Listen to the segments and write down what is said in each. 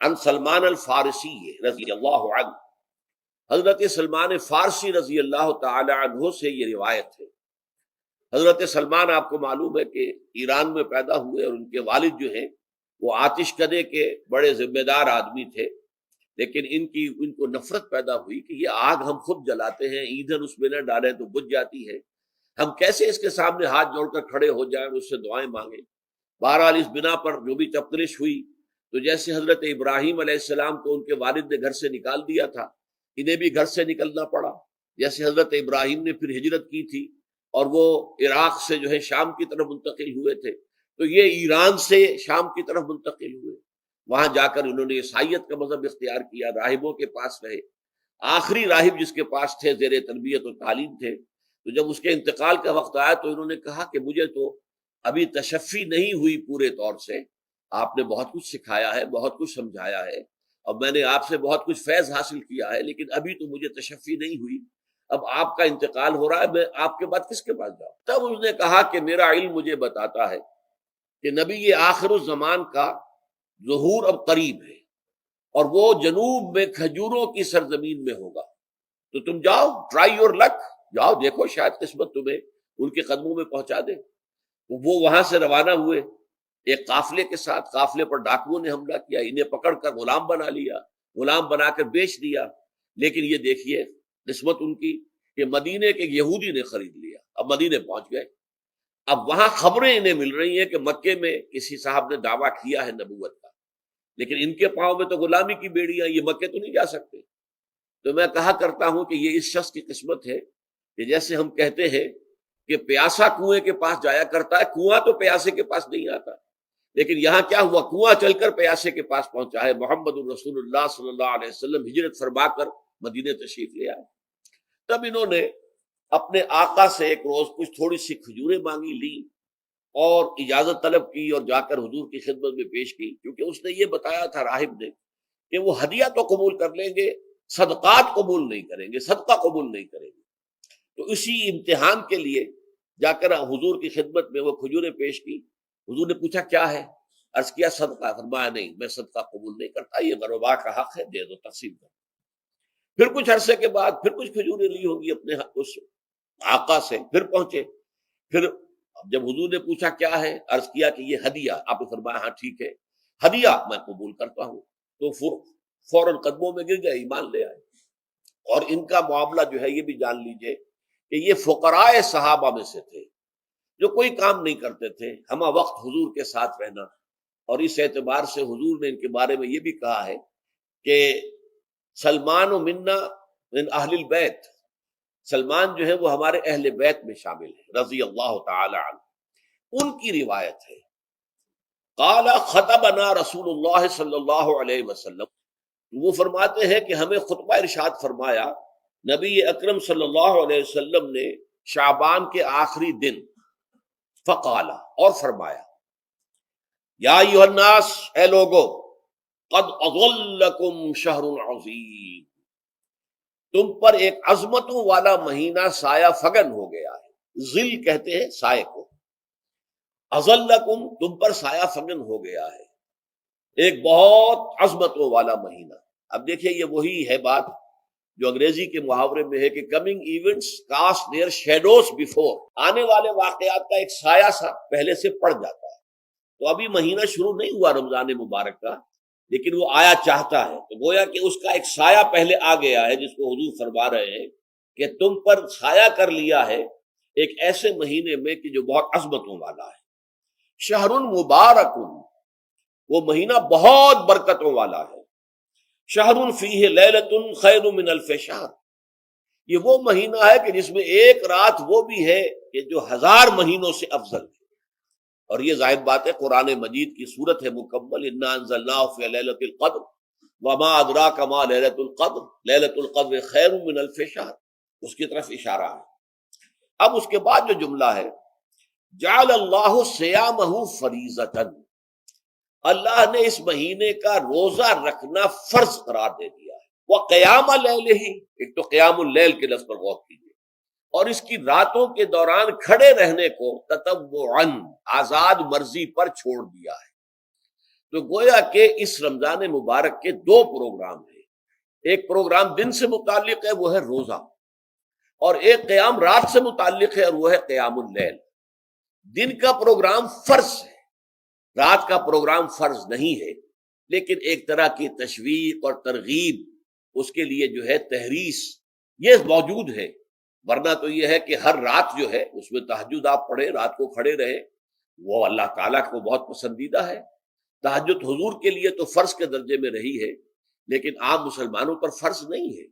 عن سلمان الفارسی رضی اللہ عنہ، حضرت سلمان فارسی رضی اللہ تعالی عنہ سے یہ روایت ہے۔ حضرت سلمان آپ کو معلوم ہے کہ ایران میں پیدا ہوئے، اور ان کے والد جو ہیں وہ آتش کدے کے بڑے ذمہ دار آدمی تھے، لیکن ان کو نفرت پیدا ہوئی کہ یہ آگ ہم خود جلاتے ہیں، ایندھن اس میں نہ ڈالیں تو بجھ جاتی ہے، ہم کیسے اس کے سامنے ہاتھ جوڑ کر کھڑے ہو جائیں، اس سے دعائیں مانگیں۔ بہرحال اس بنا پر جو بھی تفتش ہوئی، تو جیسے حضرت ابراہیم علیہ السلام کو ان کے والد نے گھر سے نکال دیا تھا، انہیں بھی گھر سے نکلنا پڑا۔ جیسے حضرت ابراہیم نے پھر ہجرت کی تھی اور وہ عراق سے جو ہے شام کی طرف منتقل ہوئے تھے، تو یہ ایران سے شام کی طرف منتقل ہوئے، وہاں جا کر انہوں نے عیسائیت کا مذہب اختیار کیا، راہبوں کے پاس رہے۔ آخری راہب جس کے پاس تھے زیر تربیت و تعلیم تھے، تو جب اس کے انتقال کا وقت آیا تو انہوں نے کہا کہ مجھے تو ابھی تشفی نہیں ہوئی پورے طور سے، آپ نے بہت کچھ سکھایا ہے، بہت کچھ سمجھایا ہے، اور میں نے آپ سے بہت کچھ فیض حاصل کیا ہے، لیکن ابھی تو مجھے تشفی نہیں ہوئی، اب آپ کا انتقال ہو رہا ہے، میں آپ کے بعد کس کے پاس جاؤں؟ تب اس نے کہا کہ میرا علم مجھے بتاتا ہے کہ نبی آخر الزمان کا ظہور اب قریب ہے، اور وہ جنوب میں کھجوروں کی سرزمین میں ہوگا، تو تم جاؤ، ٹرائی یور لک، جاؤ دیکھو شاید قسمت تمہیں ان کے قدموں میں پہنچا دے۔ وہ وہاں سے روانہ ہوئے ایک قافلے کے ساتھ، قافلے پر ڈاکوؤں نے حملہ کیا، انہیں پکڑ کر غلام بنا لیا، غلام بنا کر بیچ دیا، لیکن یہ دیکھیے قسمت ان کی کہ مدینے کے یہودی نے خرید لیا، اب مدینے پہنچ گئے۔ اب وہاں خبریں انہیں مل رہی ہیں کہ مکے میں کسی صاحب نے دعویٰ کیا ہے نبوت کا، لیکن ان کے پاؤں میں تو غلامی کی بیڑیاں، یہ مکے تو نہیں جا سکتے۔ تو میں کہا کرتا ہوں کہ یہ اس شخص کی قسمت ہے کہ جیسے ہم کہتے ہیں کہ پیاسا کنویں کے پاس جایا کرتا ہے، کنواں تو پیاسے کے پاس نہیں آتا، لیکن یہاں کیا ہوا، کنواں چل کر پیاسے کے پاس پہنچا ہے۔ محمد الرسول اللہ صلی اللہ علیہ وسلم ہجرت فرما کر مدینے تشریف لے آئے۔ تب انہوں نے اپنے آقا سے ایک روز کچھ تھوڑی سی کھجوریں مانگی، لی اور اجازت طلب کی اور جا کر حضور کی خدمت میں پیش کی، کیونکہ اس نے یہ بتایا تھا راہب نے کہ وہ ہدیہ تو قبول کر لیں گے، صدقات قبول نہیں کریں گے، صدقہ قبول نہیں کریں گے۔ تو اسی امتحان کے لیے جا کر حضور کی خدمت میں وہ کھجوریں پیش کی۔ حضور نے پوچھا کیا ہے، عرض کیا صدقہ، فرمایا نہیں میں صدقہ قبول نہیں کرتا، یہ غربا کا حق ہے، دے دو، تقسیم کرو۔ پھر کچھ عرصے کے بعد پھر کچھ کھجوریں لی ہوگی اپنے اس آقا سے، پھر پہنچے، پھر جب حضور نے پوچھا کیا ہے، عرض کیا کہ یہ ہدیہ، آپ نے فرمایا ہاں ٹھیک ہے، ہدیہ میں قبول کرتا ہوں۔ تو فوراً قدموں میں گر گئے، ایمان لے آئے۔ اور ان کا معاملہ جو ہے یہ بھی جان لیجئے کہ یہ فقراء صحابہ میں سے تھے جو کوئی کام نہیں کرتے تھے، ہمہ وقت حضور کے ساتھ رہنا، اور اس اعتبار سے حضور نے ان کے بارے میں یہ بھی کہا ہے کہ سلمان و منا من اہل البیت، سلمان جو ہے وہ ہمارے اہل بیت میں شامل ہے رضی اللہ تعالی عنہ۔ ان کی روایت ہے قال خطبنا رسول اللہ صلی اللہ علیہ وسلم، وہ فرماتے ہیں کہ ہمیں خطبہ ارشاد فرمایا نبی اکرم صلی اللہ علیہ وسلم نے شعبان کے آخری دن، فقال، اور فرمایا یا ایھا الناس، اے لوگو، قد اظلکم شہر عظیم، تم پر ایک عظمتوں والا مہینہ سایہ فگن ہو گیا ہے۔ ظل کہتے ہیں سائے کو، اظلکم تم پر سایہ فگن ہو گیا ہے، ایک بہت عظمتوں والا مہینہ۔ اب دیکھیے یہ وہی ہے بات جو انگریزی کے محاورے میں ہے کہ coming events cast their shadows before, آنے والے واقعات کا ایک سایہ سا پہلے سے پڑ جاتا ہے۔ تو ابھی مہینہ شروع نہیں ہوا رمضان مبارک کا، لیکن وہ آیا چاہتا ہے، تو گویا کہ اس کا ایک سایہ پہلے آ گیا ہے، جس کو حضور فرما رہے ہیں کہ تم پر سایہ کر لیا ہے ایک ایسے مہینے میں کہ جو بہت عظمتوں والا ہے۔ شہر مبارک، وہ مہینہ بہت برکتوں والا ہے۔ شہر فیہ لیلۃ خیر من الف شہر، یہ وہ مہینہ ہے کہ جس میں ایک رات وہ بھی ہے کہ جو 1000 مہینوں سے افضل ہے۔ اور یہ ظاہر بات ہے قرآن مجید کی صورت ہے مکمل، انا انزلناہ فی لیلۃ القدر وما ادراک ما لیلۃ القدر لیلۃ القدر خیر من الف شہر، اس کی طرف اشارہ ہے۔ اب اس کے بعد جو جملہ ہے جعل اللہ صیامہ فریضۃ، اللہ نے اس مہینے کا روزہ رکھنا فرض قرار دے دیا ہے۔ وقیام لیلہ، ایک تو قیام اللیل کے لفظ پر غور کیجیے، اور اس کی راتوں کے دوران کھڑے رہنے کو تطوعاً، آزاد مرضی پر چھوڑ دیا ہے۔ تو گویا کہ اس رمضان مبارک کے دو پروگرام ہیں، ایک پروگرام دن سے متعلق ہے وہ ہے روزہ، اور ایک قیام رات سے متعلق ہے اور وہ ہے قیام اللیل۔ دن کا پروگرام فرض ہے، رات کا پروگرام فرض نہیں ہے، لیکن ایک طرح کی تشویق اور ترغیب، اس کے لیے جو ہے تحریص یہ موجود ہے۔ ورنہ تو یہ ہے کہ ہر رات جو ہے اس میں تہجد آپ پڑھیں، رات کو کھڑے رہے، وہ اللہ تعالیٰ کو بہت پسندیدہ ہے۔ تہجد حضور کے لیے تو فرض کے درجے میں رہی ہے، لیکن عام مسلمانوں پر فرض نہیں ہے۔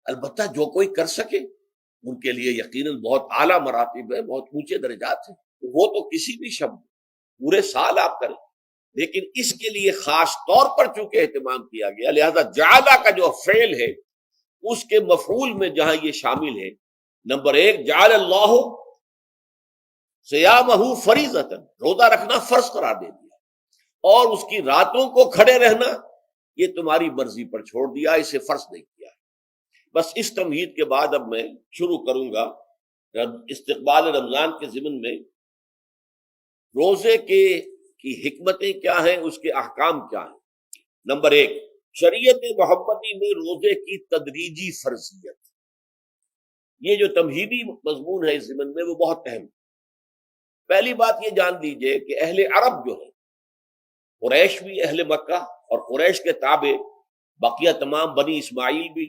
البتہ جو کوئی کر سکے ان کے لیے یقیناً بہت اعلیٰ مراتب ہے، بہت اونچے درجات ہیں، وہ تو کسی بھی شب پورے سال آپ کریں، لیکن اس کے لیے خاص طور پر چونکہ اہتمام کیا گیا، لہذا جعلہ کا جو فعل ہے اس کے مفعول میں جہاں یہ شامل ہے، نمبر ایک جعل اللہ صیامہ فریضۃ، روزہ رکھنا فرض قرار دے دیا، اور اس کی راتوں کو کھڑے رہنا یہ تمہاری مرضی پر چھوڑ دیا، اسے فرض نہیں کیا۔ بس اس تمہید کے بعد اب میں شروع کروں گا استقبال رمضان کے ضمن میں روزے کی حکمتیں کیا ہیں، اس کے احکام کیا ہیں۔ نمبر ایک، شریعت محمدی میں روزے کی تدریجی فرضیت، یہ جو تمہیدی مضمون ہے اس ضمن میں وہ بہت اہم ہے۔ پہلی بات یہ جان لیجئے کہ اہل عرب جو ہے، قریش بھی، اہل مکہ اور قریش کے تابع بقیہ تمام بنی اسماعیل بھی،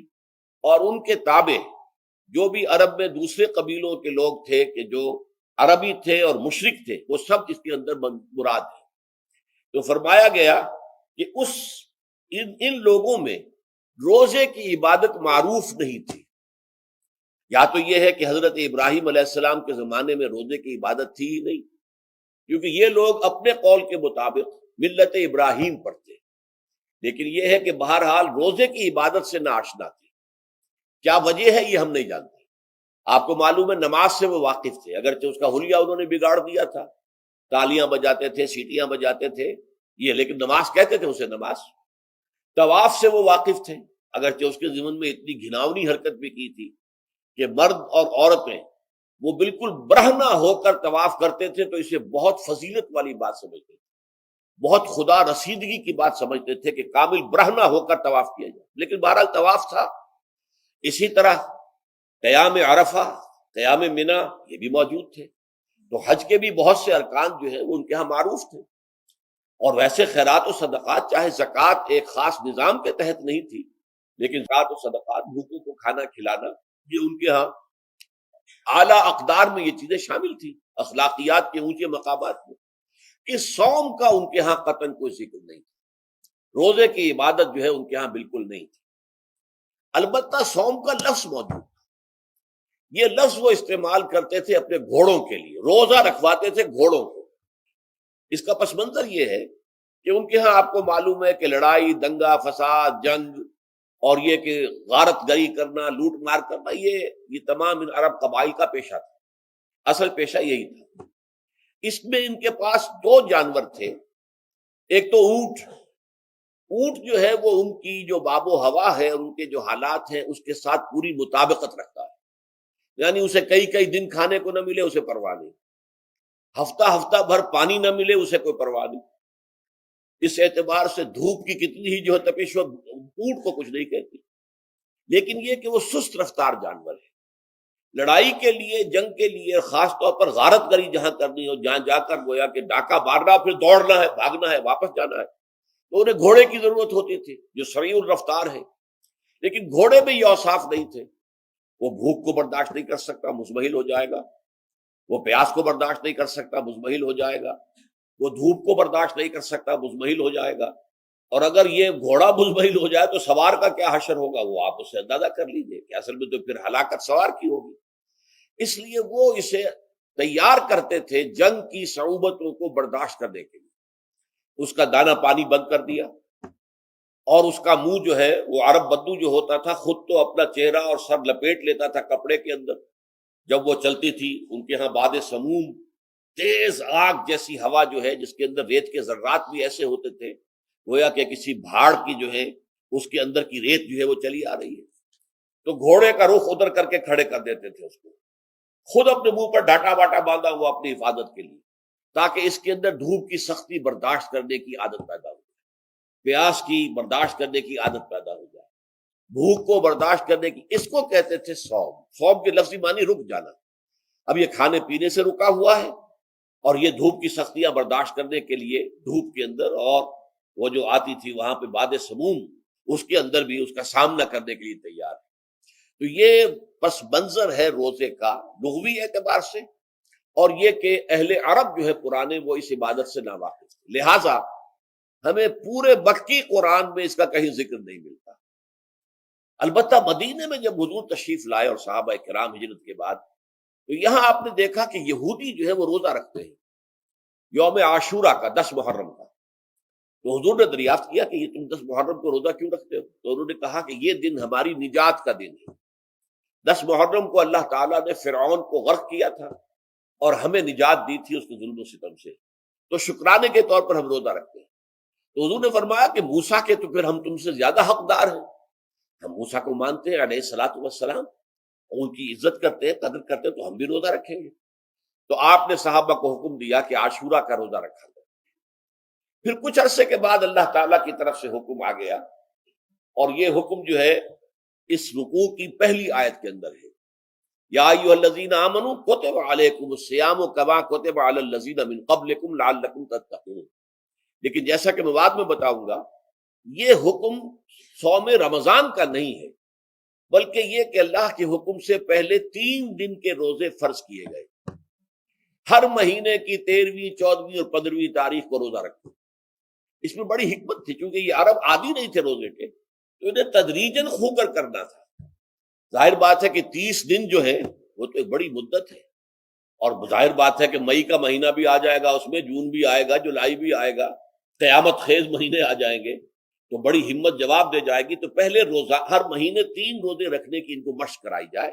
اور ان کے تابع جو بھی عرب میں دوسرے قبیلوں کے لوگ تھے کہ جو عربی تھے اور مشرک تھے، وہ سب اس کے اندر مراد ہیں۔ تو فرمایا گیا کہ ان لوگوں میں روزے کی عبادت معروف نہیں تھی۔ یا تو یہ ہے کہ حضرت ابراہیم علیہ السلام کے زمانے میں روزے کی عبادت تھی ہی نہیں، کیونکہ یہ لوگ اپنے قول کے مطابق ملت ابراہیم پر تھے، لیکن یہ ہے کہ بہرحال روزے کی عبادت سے ناآشنا تھے۔ کیا وجہ ہے یہ ہم نہیں جانتے۔ آپ کو معلوم ہے نماز سے وہ واقف تھے، اگرچہ اس کا حلیہ انہوں نے بگاڑ دیا تھا، تالیاں بجاتے تھے، سیٹیاں بجاتے تھے یہ، لیکن نماز کہتے تھے اسے نماز۔ طواف سے وہ واقف تھے، اگرچہ اس کے ضمن میں اتنی گھناؤنی حرکت بھی کی تھی کہ مرد اور عورتیں وہ بالکل برہنہ ہو کر طواف کرتے تھے، تو اسے بہت فضیلت والی بات سمجھتے تھے، بہت خدا رسیدگی کی بات سمجھتے تھے کہ کامل برہنہ ہو کر طواف کیا جائے، لیکن بہرحال طواف تھا۔ اسی طرح قیام عرفہ، قیام منی یہ بھی موجود تھے۔ تو حج کے بھی بہت سے ارکان جو ہیں وہ ان کے ہاں معروف تھے، اور ویسے خیرات و صدقات، چاہے زکوٰۃ ایک خاص نظام کے تحت نہیں تھی، لیکن زکوٰۃ و صدقات، بھوکوں کو کھانا کھلانا، یہ ان کے ہاں اعلیٰ اقدار میں یہ چیزیں شامل تھی، اخلاقیات کے اونچے مقامات میں۔ کہ صوم کا ان کے ہاں قطعاً کوئی ذکر نہیں تھا، روزے کی عبادت جو ہے ان کے ہاں بالکل نہیں تھی۔ البتہ صوم کا لفظ موجود، یہ لفظ وہ استعمال کرتے تھے اپنے گھوڑوں کے لیے، روزہ رکھواتے تھے گھوڑوں کو۔ اس کا پس منظر یہ ہے کہ ان کے ہاں آپ کو معلوم ہے کہ لڑائی، دنگا فساد، جنگ، اور یہ کہ غارت گری کرنا، لوٹ مار کرنا، یہ تمام ان عرب قبائل کا پیشہ تھا، اصل پیشہ یہی تھا۔ اس میں ان کے پاس دو جانور تھے، ایک تو اونٹ۔ اونٹ جو ہے وہ ان کی جو باب و ہوا ہے اور ان کے جو حالات ہیں اس کے ساتھ پوری مطابقت رکھتا ہے، یعنی اسے کئی دن کھانے کو نہ ملے اسے پرواہ نہیں، ہفتہ بھر پانی نہ ملے اسے کوئی پرواہ نہیں۔ اس اعتبار سے دھوپ کی کتنی ہی جو ہے تپش ہو، اونٹ کو کچھ نہیں کہتی، لیکن یہ کہ وہ سست رفتار جانور ہے۔ لڑائی کے لیے، جنگ کے لیے، خاص طور پر غارت گری جہاں کرنی ہو، جہاں جا کر گویا کہ ڈاکہ مارنا، پھر دوڑنا ہے، بھاگنا ہے، واپس جانا ہے، تو انہیں گھوڑے کی ضرورت ہوتی تھی جو سریع الرفتار ہے، لیکن گھوڑے میں یہ اوصاف نہیں تھے۔ وہ بھوک کو برداشت نہیں کر سکتا، مزمحل ہو جائے گا، وہ پیاس کو برداشت نہیں کر سکتا، مزمحل ہو جائے گا، وہ دھوپ کو برداشت نہیں کر سکتا، مزمحل ہو جائے گا، اور اگر یہ گھوڑا مزمحل ہو جائے تو سوار کا کیا حشر ہوگا، وہ آپ اسے اندازہ کر لیجئے کہ اصل میں تو پھر ہلاکت سوار کی ہوگی۔ اس لیے وہ اسے تیار کرتے تھے جنگ کی صعوبتوں کو برداشت کرنے کے لیے۔ اس کا دانہ پانی بند کر دیا، اور اس کا منہ جو ہے وہ عرب بدو جو ہوتا تھا خود تو اپنا چہرہ اور سر لپیٹ لیتا تھا کپڑے کے اندر، جب وہ چلتی تھی ان کے ہاں باد سموم، تیز آگ جیسی ہوا جو ہے جس کے اندر ریت کے ذرات بھی ایسے ہوتے تھے گویا کہ کسی بھاڑ کی جو ہے اس کے اندر کی ریت جو ہے وہ چلی آ رہی ہے، تو گھوڑے کا رخ ادھر کر کے کھڑے کر دیتے تھے اس کو، خود اپنے منہ پر ڈاٹا باٹا باندھا ہوا اپنی حفاظت کے لیے، تاکہ اس کے اندر دھوپ کی سختی برداشت کرنے کی عادت پیدا ہو۔ پیاس کی برداشت کرنے کی عادت پیدا ہو جائے، بھوک کو برداشت کرنے کی، اس کو کہتے تھے صوم۔ صوم کے لفظی معنی رک جانا۔ اب یہ کھانے پینے سے رکا ہوا ہے، اور یہ دھوپ کی سختیاں برداشت کرنے کے لیے دھوپ کے اندر، اور وہ جو آتی تھی وہاں پہ باد سموم، اس کے اندر بھی اس کا سامنا کرنے کے لیے تیار ہے۔ تو یہ پس منظر ہے روزے کا لغوی اعتبار سے، اور یہ کہ اہل عرب جو ہے پرانے وہ اس عبادت سے ناواقف تھے، لہٰذا ہمیں پورے مکی قرآن میں اس کا کہیں ذکر نہیں ملتا۔ البتہ مدینے میں جب حضور تشریف لائے اور صحابہ کرام ہجرت کے بعد، تو یہاں آپ نے دیکھا کہ یہودی جو ہے وہ روزہ رکھتے ہیں یوم عاشورہ کا، 10 محرم کا۔ تو حضور نے دریافت کیا کہ یہ تم 10 محرم کو روزہ کیوں رکھتے ہو؟ تو انہوں نے کہا کہ یہ دن ہماری نجات کا دن ہے۔ 10 محرم کو اللہ تعالیٰ نے فرعون کو غرق کیا تھا اور ہمیں نجات دی تھی اس کے ظلم و ستم سے، تو شکرانے کے طور پر ہم روزہ رکھتے ہیں۔ تو حضور نے فرمایا کہ موسیٰ کے تو پھر ہم تم سے زیادہ حقدار ہیں، ہم موسیٰ کو مانتے ہیں علیہ الصلوۃ والسلام، اور ان کی عزت کرتے ہیں، قدر کرتے ہیں، تو ہم بھی روزہ رکھیں گے۔ تو آپ نے صحابہ کو حکم دیا کہ عاشورہ کا روزہ رکھا جائے۔ پھر کچھ عرصے کے بعد اللہ تعالیٰ کی طرف سے حکم آ گیا، اور یہ حکم جو ہے اس رکوع کی پہلی آیت کے اندر ہے، یا ایھا الذین آمنوا کتب علیکم الصیام کما کتب علی الذین من قبلکم لعلکم تتقون۔ لیکن جیسا کہ میں بعد میں بتاؤں گا، یہ حکم صوم رمضان کا نہیں ہے، بلکہ یہ کہ اللہ کے حکم سے پہلے 3 دن کے روزے فرض کیے گئے۔ ہر مہینے کی 13ویں، 14ویں اور 15ویں تاریخ کو روزہ رکھو۔ اس میں بڑی حکمت تھی، کیونکہ یہ عرب عادی نہیں تھے روزے کے، تو انہیں تدریجاً خو کر کرنا تھا۔ ظاہر بات ہے کہ 30 دن جو ہے وہ تو ایک بڑی مدت ہے، اور ظاہر بات ہے کہ مئی کا مہینہ بھی آ جائے گا، اس میں جون بھی آئے گا، جولائی بھی آئے گا، قیامت خیز مہینے آ جائیں گے، تو بڑی ہمت جواب دے جائے گی۔ تو پہلے روزہ ہر مہینے 3 روزے رکھنے کی ان کو مشق کرائی جائے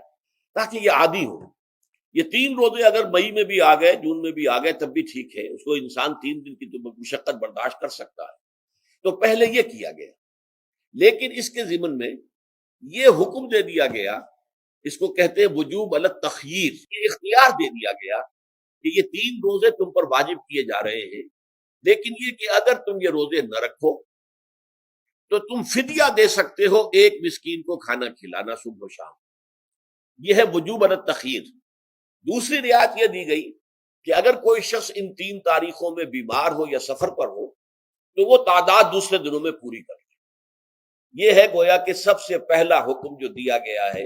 تاکہ یہ عادی ہو۔ یہ 3 روزے اگر مئی میں بھی آ گئے، جون میں بھی آ گئے، تب بھی ٹھیک ہے، اس کو انسان 3 دن کی تو مشقت برداشت کر سکتا ہے۔ تو پہلے یہ کیا گیا، لیکن اس کے ضمن میں یہ حکم دے دیا گیا، اس کو کہتے ہیں وجوب علی التخییر، یہ اختیار دے دیا گیا کہ یہ 3 روزے تم پر واجب کیے جا رہے ہیں، لیکن یہ کہ اگر تم یہ روزے نہ رکھو تو تم فدیہ دے سکتے ہو، ایک مسکین کو کھانا کھلانا صبح و شام۔ یہ ہے وجوب علی التخییر۔ دوسری رعایت یہ دی گئی کہ اگر کوئی شخص ان 3 تاریخوں میں بیمار ہو یا سفر پر ہو تو وہ تعداد دوسرے دنوں میں پوری کر لے۔ یہ ہے گویا کہ سب سے پہلا حکم جو دیا گیا ہے